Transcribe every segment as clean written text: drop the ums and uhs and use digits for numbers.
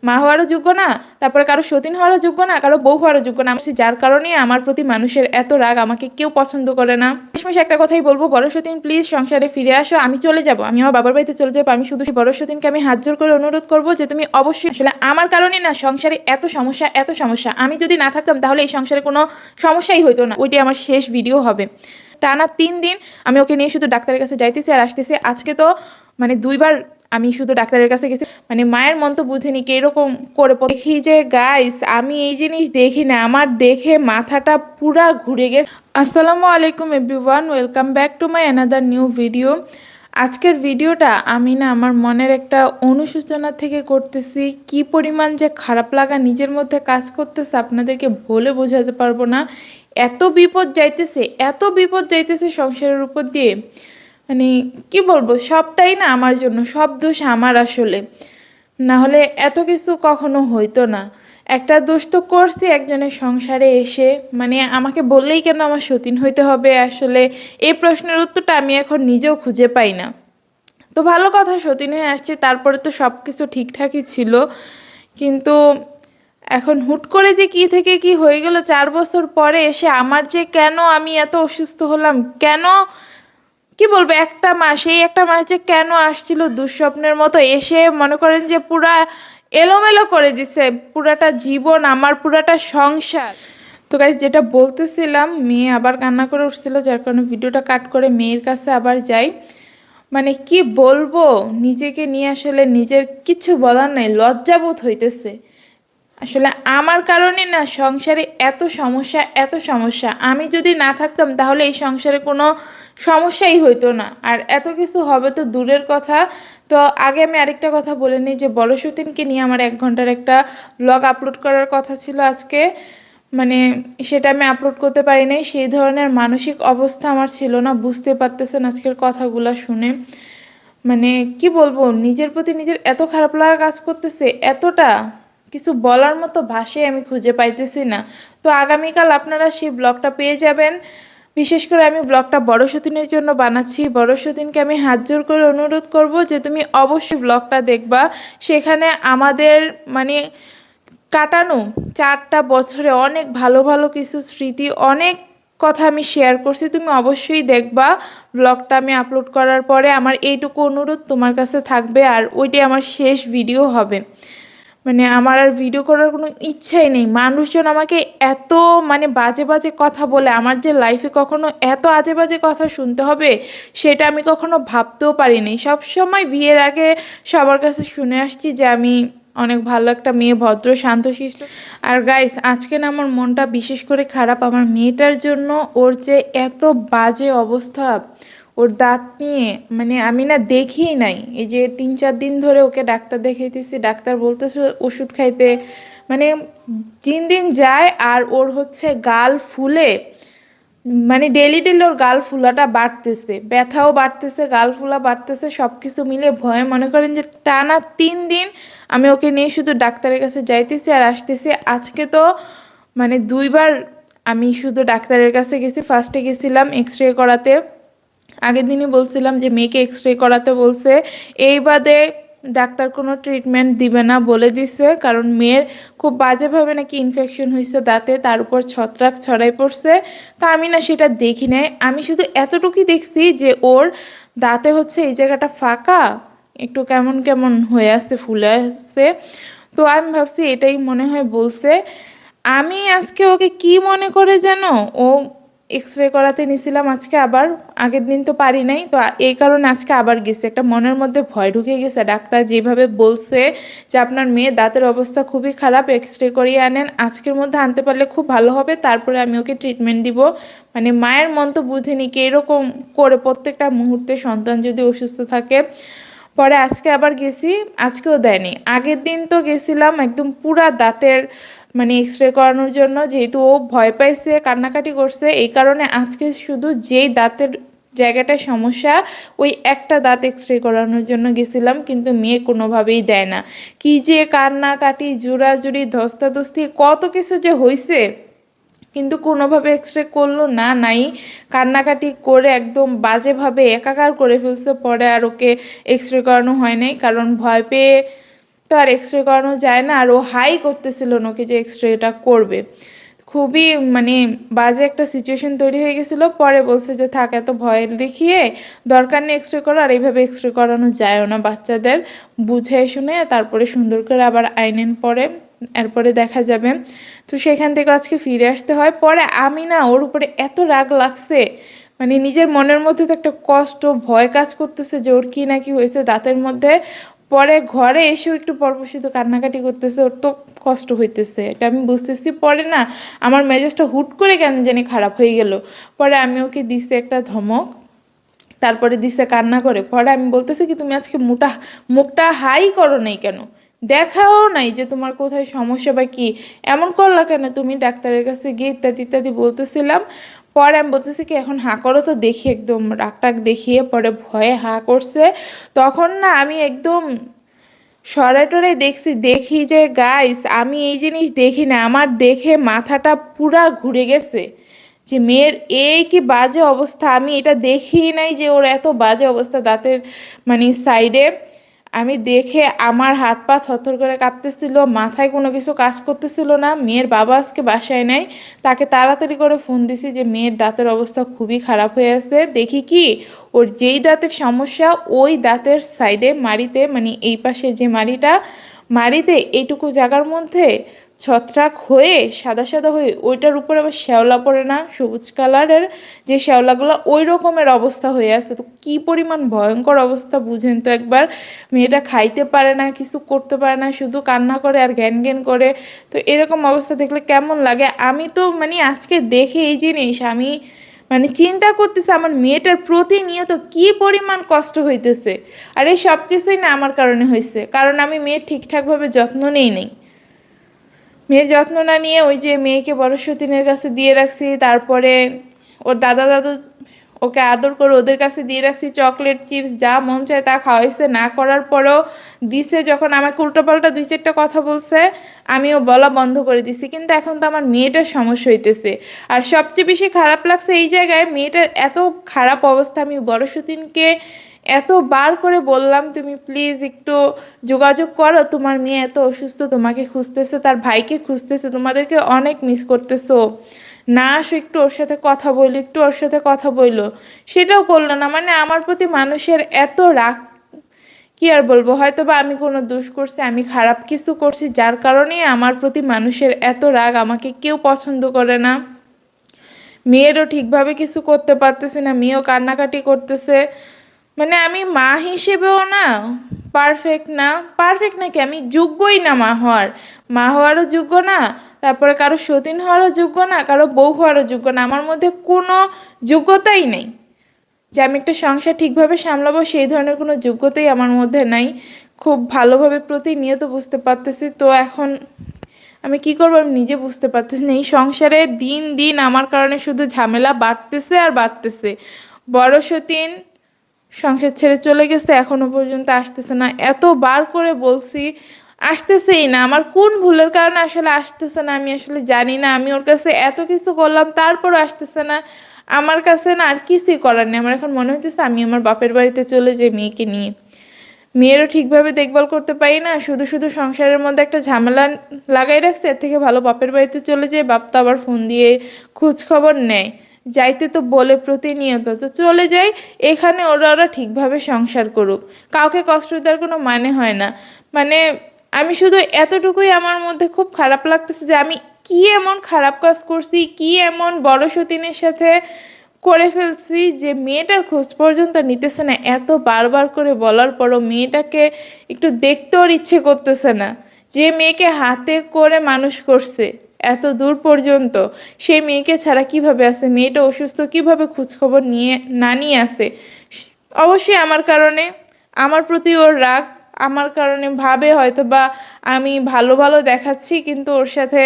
মা হওয়ারও যোগ্য না, তারপরে কারো সতীন হওয়ারও যোগ্য না, কারো বউ হওয়ারও যোগ্য না। যার কারণে আমার প্রতি মানুষের এত রাগ, আমাকে কেউ পছন্দ করে না। শেষমেশ একটা কথাই বলবো, বড় সতীন প্লিজ সংসারে ফিরে আসো। আমি চলে যাব, আমি আমার বাবার বাড়িতে চলে যাবো। আমি শুধু বড় সতীনকে আমি হাত জোর করে অনুরোধ করবো যে তুমি অবশ্যই, আসলে আমার কারণে না সংসারে এত সমস্যা এত সমস্যা। আমি যদি না থাকতাম তাহলে এই সংসারে কোনো সমস্যাই হইতো না। ওইটাই আমার শেষ ভিডিও হবে। টানা 3 দিন আমি ওকে নিয়ে শুধু ডাক্তারের কাছে যাইতেছি আর আসতেছি। আজকে তো মানে 2বার আমি শুধু ডাক্তারের কাছে গেছি। মানে মায়ের মন তো বুঝিনি কি এরকম করে দেখি যে গাইস, আমি এই জিনিস দেখি না, আমার দেখে মাথাটা পুরা ঘুরে গেছে। আসসালামু আলাইকুম everyone, welcome back to my another new video. আজকের ভিডিওটা আমি না আমার মনের একটা অনুশোচনা থেকে করতেছি। কি পরিমাণ যে খারাপ লাগা নিজের মধ্যে কাজ করতেছে আপনাদেরকে বলে বোঝাতে পারবো না। এত বিপদ যাইতেছে, এত বিপদ যাইতেছে সংসারের উপর দিয়ে। মানে কি বলবো, সবটাই না আমার জন্য, সব দোষ আমার আসলে। না হলে এত কিছু কখনো হইতো না। একটা দোষ তো করছি একজনের সংসারে এসে, মানে আমাকে বললেই কেন আমার সতীন হইতে হবে? আসলে এই প্রশ্নের উত্তরটা আমি এখন নিজেও খুঁজে পাই না। তো ভালো কথা, সতীন হয়ে আসছে, তারপরে তো সব কিছু ঠিকঠাকই ছিল। কিন্তু এখন হুট করে যে কি থেকে কি হয়ে গেল 4 বছর পরে এসে, আমার যে কেন আমি এত অসুস্থ হলাম, কেন কি বলবো, একটা মাস, এই একটা মাস যে কেন আসছিল দুঃস্বপ্নের মতো এসে, মনে করেন যে পুরা এলোমেলো করে দিছে পুরাটা জীবন, আমার পুরাটা সংসার। তো গাইস, যেটা বলতেছিলাম, মেয়ে আবার কান্না করে উঠছিল, যার কারণে ভিডিওটা কাট করে মেয়ের কাছে আবার যাই। মানে কি বলবো, নিজেকে নিয়ে আসলে নিজের কিছু বলার নাই, লজ্জাবোধ হইতেছে। আসলে আমার কারণে না সংসারে এত সমস্যা এত সমস্যা। আমি যদি না থাকতাম তাহলে এই সংসারে কোনো সমস্যাই হইতো না, আর এত কিছু হবে তো দূরের কথা। তো আগে আমি আরেকটা কথা বলে নিই যে বড় সতীনকে নিয়ে আমার 1 ঘন্টার একটা ব্লগ আপলোড করার কথা ছিল আজকে। মানে সেটা আমি আপলোড করতে পারি নাই, সেই ধরনের মানসিক অবস্থা আমার ছিল না। বুঝতে পারতেছেন আজকের কথাগুলো শুনে। মানে কি বলবো, নিজের প্রতি নিজের এত খারাপ লাগা কাজ করতেছে, এতটা কিছু বলার মতো ভাষাই আমি খুঁজে পাইতেছি না। তো আগামীকাল আপনারা সেই ব্লগটা পেয়ে যাবেন। বিশেষ করে আমি ব্লগটা বড় সতীনের জন্য বানাচ্ছি। বড় সতীনকে আমি হাত জোর করে অনুরোধ করব যে তুমি অবশ্যই ব্লগটা দেখবা। সেখানে আমাদের মানে কাটানো 4টা বছরে অনেক ভালো ভালো কিছু স্মৃতি, অনেক কথা আমি শেয়ার করছি। তুমি অবশ্যই দেখবা ব্লগটা। আমি আপলোড করার পরে আমার এইটুকু অনুরোধ তোমার কাছে থাকবে, আর ওইটাই আমার শেষ ভিডিও হবে। মানে আমার আর ভিডিও করার কোনো ইচ্ছাই নেই। মানুষজন আমাকে এত মানে বাজে বাজে কথা বলে, আমার যে লাইফে কখনো এত আজে বাজে কথা শুনতে হবে সেটা আমি কখনো ভাবতেও পারিনি। সবসময় বিয়ের আগে সবার কাছে শুনে আসছি যে আমি অনেক ভালো একটা মেয়ে, ভদ্র শান্তশিষ্ট। আর গাইস, আজকে না আমার মনটা বিশেষ করে খারাপ আমার মেয়েটার জন্য। ওর যে এত বাজে অবস্থা ওর দাঁত নিয়ে, মানে আমি না দেখিই নাই। এই যে 3-4 দিন ধরে ওকে ডাক্তার দেখাইতেছি, ডাক্তার বলতেছে ওষুধ খাইতে। মানে দিন দিন যায় আর ওর হচ্ছে গাল ফুলে, মানে ডেলি ডেলি ওর গাল ফুলাটা বাড়তেছে, ব্যথাও বাড়তেছে, গাল ফুলা বাড়তেছে, সব কিছু মিলে ভয়ে মনে করেন যে টানা 3 দিন আমি ওকে নিয়ে শুধু ডাক্তারের কাছে যাইতেছি আর আসতেছি। আজকে তো মানে 2বার আমি শুধু ডাক্তারের কাছে গেছি। ফার্স্টে গেছিলাম এক্স রে করাতে, আগের দিনই বলছিলাম যে মেয়েকে এক্স রে করাতে বলছে। এই বাদে ডাক্তার কোনো ট্রিটমেন্ট দিবে না বলে দিছে, কারণ মেয়ের খুব বাজেভাবে নাকি ইনফেকশন হয়েছে দাঁতে, তার উপর ছত্রাক ছড়াই পড়ছে। তা আমি না সেটা দেখি নাই, আমি শুধু এতটুকুই দেখছি যে ওর দাঁতে হচ্ছে এই জায়গাটা ফাঁকা, একটু কেমন কেমন হয়ে আসছে, ফুলে আসছে। তো আমি ভাবছি এটাই মনে হয় বলছে। আমি আজকে ওকে কি মনে করে যেন ও এক্স রে করাতে নিছিলাম আজকে আবার। আগের দিন তো পারি নাই, তো এই কারণে আজকে আবার গেছে। একটা মনের মধ্যে ভয় ঢুকে গেছে, ডাক্তার যেভাবে বলছে যে আপনার মেয়ের দাঁতের অবস্থা খুবই খারাপ, এক্স রে করিয়ে আনেন, আজকের মধ্যে আনতে পারলে খুব ভালো হবে, তারপরে আমি ওকে ট্রিটমেন্ট দিব। মানে মায়ের মন তো বুঝিনি কি এরকম করে প্রত্যেকটা মুহূর্তে সন্তান যদি অসুস্থ থাকে। পরে আজকে আবার গেছি, আজকেও দেয়নি। আগের দিন তো গেছিলাম একদম পুরা দাঁতের মানে এক্স রে করানোর জন্য, যেহেতু ও ভয় পাইছে কান্নাকাটি করছে, এই কারণে আজকে শুধু যেই দাঁতের জায়গাটায় সমস্যা ওই একটা দাঁত এক্স রে করানোর জন্য গেছিলাম। কিন্তু মেয়ে কোনোভাবেই দেয় না, কি যে কান্নাকাটি জোড়াজুড়ি ধস্তাধস্তি কত কিছু যে হয়েছে, কিন্তু কোনোভাবে এক্স রে করলো না, নাই কান্নাকাটি করে একদম বাজেভাবে একাকার করে ফেলছে। পরে আর ওকে এক্স রে করানো হয় নাই, কারণ ভয় পেয়ে তো আর এক্সরে করানো যায় না। আর ও হাই করতেছিল ওকে যে এক্সরেটা করবে। খুবই মানে বাজে একটা সিচুয়েশন তৈরি হয়ে গেছিলো। পরে বলছে যে থাক, এত ভয় দেখিয়ে দরকার নেই এক্সরে করা, আর এইভাবে এক্সরে করানো যায়ও না বাচ্চাদের, বুঝে শুনে তারপরে সুন্দর করে আবার আইনেন পরে, এরপরে দেখা যাবে। তো সেখান থেকে আজকে ফিরে আসতে হয়। পরে আমি না ওর উপরে এত রাগ লাগছে, মানে নিজের মনের মধ্যে তো একটা কষ্ট ভয় কাজ করতেছে যে ওর কি না কি হয়েছে দাঁতের মধ্যে। পরে ঘরে এসেও একটু পরপর শুধু কান্নাকাটি করতেছে, ওর তো কষ্ট হইতেছে, এটা আমি বুঝতেছি। পরে না আমার মেজাজটা হুট করে কেন জানি খারাপ হয়ে গেল। পরে আমি ওকে দিছি একটা ধমক, তারপরে দিছে কান্না করে। পরে আমি বলতেছি কি তুমি আজকে মুখটা হাই করো নাই কেন, দেখাও নাই যে তোমার কোথায় সমস্যা বা কি, এমন করলা কেন তুমি, ডাক্তারের কাছে গিয়ে ইত্যাদি ইত্যাদি বলতেছিলাম। পরে আমি বলতেছি কি এখন হাঁ করো তো দেখি, একদম রাগ টাগ দেখিয়ে পরে ভয়ে হাঁ করছে। তখন না আমি একদম সরাই টরাই দেখি যে গাইস আমি এই জিনিস দেখি না, আমার দেখে মাথাটা পুরা ঘুরে গেছে যে মেয়ের এই কি বাজে অবস্থা। আমি এটা দেখি নাই যে ওর এত বাজে অবস্থা দাঁতের মানে সাইডে। আমি দেখে আমার হাত পা থরথর করে কাঁপতেছিল, মাথায় কোনো কিছু কাজ করতেছিল না। মেয়ের বাবা আজকে বাসায় নাই, তাকে তাড়াতাড়ি করে ফোন দিছি যে মেয়ের দাঁতের অবস্থা খুবই খারাপ হয়ে আছে। দেখি কি ওর যেই দাঁতের সমস্যা ওই দাঁতের সাইডে মাড়িতে, মানে এই পাশের যে মাড়িটা, মাড়িতে এইটুকু জায়গার মধ্যে ছত্রাক হয়ে সাদা সাদা হয়ে ওইটার উপরে আবার শ্যাওলা পড়ে না, সবুজ কালারের যে শ্যাওলাগুলো, ওই রকমের অবস্থা হয়ে আছে। তো কি পরিমাণ ভয়ঙ্কর অবস্থা বুঝেন তো একবার। মেয়েটা খাইতে পারে না, কিছু করতে পারে না, শুধু কান্না করে আর জ্ঞান জ্ঞান করে। তো এরকম অবস্থা দেখলে কেমন লাগে। আমি তো মানে আজকে দেখে এই জিনিস আমি মানে চিন্তা করতেছি আমার মেয়েটার প্রতিনিয়ত কি পরিমাণ কষ্ট হইতেছে। আর এই সব কিছুই না আমার কারণে হয়েছে, কারণ আমি মেয়ের ঠিকঠাকভাবে যত্ন নেই। মেয়ের যত্ন না নিয়ে ওই যে মেয়েকে বড় সতীনের কাছে দিয়ে রাখছি, তারপরে ওর দাদা দাদু ওকে আদর করে ওদের কাছে দিয়ে রাখছি, চকলেট চিপস যা মন চায় তা খাওয়াইছে। না করার পরেও দিছে, যখন আমাকে উল্টোপাল্টা দুই চারটা কথা বলছে আমিও বলা বন্ধ করে দিছি। কিন্তু এখন তো আমার মেয়েটার সমস্যা হইতেছে। আর সবচেয়ে বেশি খারাপ লাগছে এই জায়গায়, মেয়েটার এত খারাপ অবস্থা, আমি বড় সতীনকে এতবার করে বললাম তুমি প্লিজ একটু যোগাযোগ করো, তোমার মেয়ে এত অসুস্থ, তোমাকে খুঁজতেছে, তার ভাইকে খুঁজতেছে, তোমাদেরকে অনেক মিস করতেছো, না আসো একটু ওর সাথে কথা বলি, একটু ওর সাথে কথা বললো, সেটাও করলো না। মানে আমার প্রতি মানুষের এত রাগ, কি আর বলবো, হয়তো বা আমি কোনো দোষ করছি, আমি খারাপ কিছু করছি যার কারণে আমার প্রতি মানুষের এত রাগ, আমাকে কেউ পছন্দ করে না। মেয়েরও ঠিকভাবে কিছু করতে পারতেছে না, মেয়েও কান্নাকাটি করতেছে। মানে আমি মা হিসেবেও না পারফেক্ট না, পারফেক্ট নাকি আমি যোগ্যই না মা হওয়ারও যোগ্য না, তারপরে কারো সতীন হওয়ারও যোগ্য না, কারো বউ হওয়ারও যোগ্য না। আমার মধ্যে কোনো যোগ্যতাই নেই যে আমি একটা সংসার ঠিকভাবে সামলাবো, সেই ধরনের কোনো যোগ্যতাই আমার মধ্যে নাই। খুব ভালোভাবে প্রতিনিয়ত বুঝতে পারতেছি। তো এখন আমি কি করবো আমি নিজে বুঝতে পারতেছি না। এই সংসারে দিন দিন আমার কারণে শুধু ঝামেলা বাড়তেছে আর বাড়তেছে। বড় সতীন সংসার ছেড়ে চলে গেছে, এখনো পর্যন্ত আসতেছে না, এতবার করে বলছি আসতেছেই না। আমার কোন ভুলের কারণে আসলে আসতেছে না আমি আসলে জানি না। আমি ওর কাছে এত কিছু করলাম তারপরও আসতেছে না। আমার কাছে না আর কিছুই করার নেই। আমার এখন মনে হইতেছে আমি আমার বাপের বাড়িতে চলে যাই মেয়েকে নিয়ে। মেয়েরও ঠিকভাবে দেখভাল করতে পারি না, শুধু শুধু সংসারের মধ্যে একটা ঝামেলা লাগাই রাখছে। এর থেকে ভালো বাপের বাড়িতে চলে যায়, বাপ তো আবার ফোন দিয়ে খোঁজ খবর নেয়, যাইতে তো বলে প্রতিনিয়ত, তো চলে যাই। এখানে ওরা ঠিকভাবে সংসার করুক, কাউকে কষ্ট দেওয়ার কোনো মানে হয় না। মানে আমি শুধু এতটুকুই আমার মধ্যে খুব খারাপ লাগতেছে যে আমি কি এমন খারাপ কাজ করছি, কি এমন বড় সতীনের সাথে করে ফেলছি যে মেয়েটার খোঁজ পর্যন্ত নিতেছে না। এত বারবার করে বলার পরও মেয়েটাকে একটু দেখতেও ইচ্ছে করতেছে না। যে মেয়েকে হাতে করে মানুষ করছে এত দূর পর্যন্ত, সেই মেয়েকে ছাড়া কিভাবে আসে, মেয়েটা অসুস্থ কিভাবে খোঁজখবর নিয়ে আসে। অবশ্যই আমার কারণে, আমার প্রতি ওর রাগ, আমার কারণে ভাবে হয়তো বা আমি ভালো ভালো দেখাচ্ছি, কিন্তু ওর সাথে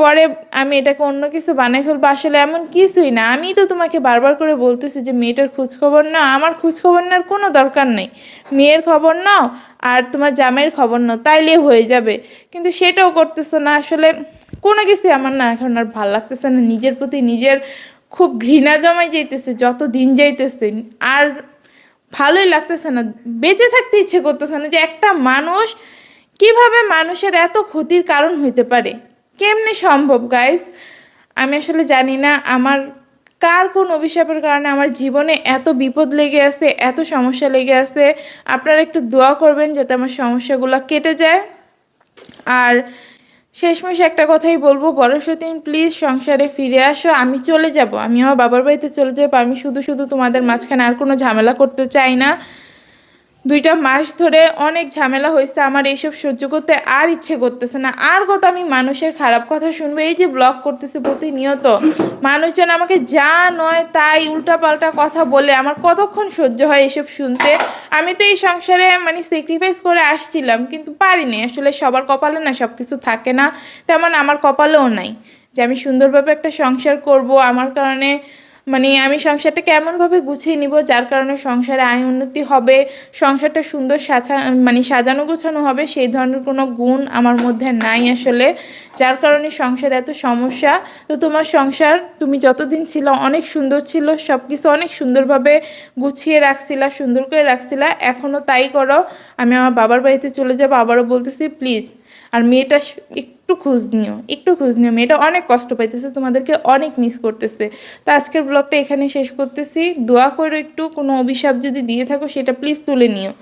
পরে আমি এটাকে অন্য কিছু বানাই ফেলবো। আসলে এমন কিছুই না। আমি তো তোমাকে বারবার করে বলতেছি যে মেয়েটার খোঁজখবর নাও, আমার খোঁজখবর নেওয়ার কোনো দরকার নেই, মেয়ের খবর নাও আর তোমার জামাইয়ের খবর নাও, তাইলে হয়ে যাবে। কিন্তু সেটাও করতেছো না। আসলে কোনো কিছুই আমার না এখন আর ভাল লাগতেছে না, নিজের প্রতি নিজের খুব ঘৃণা জমাই যাইতেছে যত দিন যাইতেছে। আর ভালোই লাগতেছে না, বেঁচে থাকতে ইচ্ছে করতেছে না যে একটা মানুষ কিভাবে মানুষের এত ক্ষতির কারণ হইতে পারে? কেমনে সম্ভব গাইস? আমি আসলে জানি না আমার কার কোন অভিশাপের কারণে আমার জীবনে এত বিপদ লেগে আছে, এত সমস্যা লেগে আছে। আপনারা একটু দোয়া করবেন যাতে আমার সমস্যাগুলো কেটে যায়। আর শেষমেশ একটা কথাই বলবো, বড় সতীন প্লিজ সংসারে ফিরে আসো। আমি চলে যাব, আমি আমার বাবার বাড়িতে চলে যাবো। আমি শুধু শুধু তোমাদের মাঝখানে আর কোনো ঝামেলা করতে চাই না। 2টা মাস ধরে অনেক ঝামেলা হয়েছে, আমার এইসব সহ্য করতে আর ইচ্ছে করতেছে না। আর কত আমি মানুষের খারাপ কথা শুনবো? এই যে ব্লগ করতেছে প্রতিনিয়ত, মানুষজন আমাকে যা নয় তাই উল্টাপাল্টা কথা বলে, আমার কতক্ষণ সহ্য হয় এসব শুনতে? আমি তো এই সংসারে মানে স্যাক্রিফাইস করে আসছিলাম, কিন্তু পারিনি। আসলে সবার কপালে না সব কিছু থাকে না, তেমন আমার কপালেও নাই যে আমি সুন্দরভাবে একটা সংসার করব। আমার কারণে মানে আমি সংসারটাকে এমনভাবে গুছিয়ে নিব যার কারণে সংসারে আয় উন্নতি হবে, সংসারটা সুন্দর মানে সাজানো গোছানো হবে। সেই ধরনের কোনো গুণ আমার মধ্যে নাই আসলে, যার কারণে সংসারে এত সমস্যা। তো তোমার সংসার তুমি যতদিন ছিল অনেক সুন্দর ছিল, সব কিছু অনেক সুন্দরভাবে গুছিয়ে রাখছিলা, সুন্দর করে রাখছিলা, এখনও তাই করো। আমি আমার বাবার বাড়িতে চলে যাবো, আবারও বলতেছি প্লিজ। আর মেয়েটা একটু খোঁজ নিও, একটু খোঁজ নিও। মেয়েটা অনেক কষ্ট পাইতেছে, তোমাদেরকে অনেক মিস করতেছে। তো আজকের ব্লগটা এখানে শেষ করতেছি। দোয়া করো, একটু কোনো অভিশাপ যদি দিয়ে থাকো সেটা প্লিজ তুলে নিও।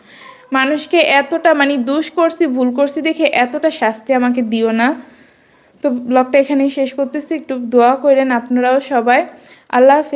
মানুষকে এতটা মানে দোষ করছি, ভুল করছি দেখে এতটা শাস্তি আমাকে দিও না। তো ব্লগটা এখানেই শেষ করতেছি, একটু দোয়া করেন আপনারাও সবাই। আল্লাহ হাফেজ।